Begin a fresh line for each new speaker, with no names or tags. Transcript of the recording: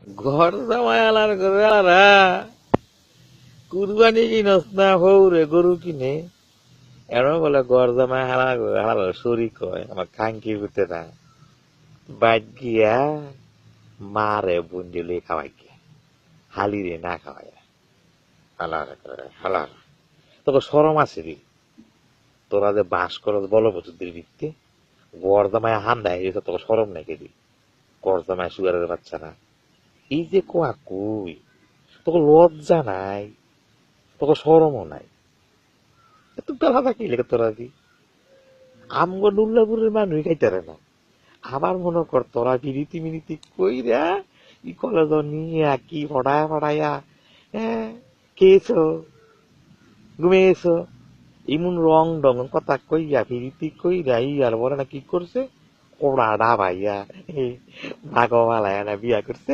ঘর জামাই আলার ঘরে আলারা কুরবানি কিনস না হৌরে গরু কিনে এর বলে ঘর জামাই হালার শরীর কয় আমার খাঙ্কি হতে না বাইক গিয়া মারে বুন্দিলে খাওয়াই গিয়া হালি রে না খাওয়াই হালার হালার তোকে সরম আছে রে তোরা যে বাস করস বলো বছরদের ভিত্তি ঘর জামাই হান দেয় তোকে সরম নাকি দি ঘর জামাই সুগারের বাচ্চারা এই যে কোয়া কই তোকে লজ্জা নাই তোকে সরমও নাই এত বেলা থাকি লেগে তোরা দি আমগো নুল্লাপুরের মানুষ খাইতারে না আবার মনে কর তোরা বিরিতি মিনিতি কইরা ই কলেজ নিয়ে কি ফড়ায়া হ্যাঁ খেয়েছো ঘুমিয়েছো ইমন রং ডং কথা কইয়া ফিরিতি কইরা আর বলে না কি করছে ওরা ভাইয়া ভাগবালায় না বিয়া করছে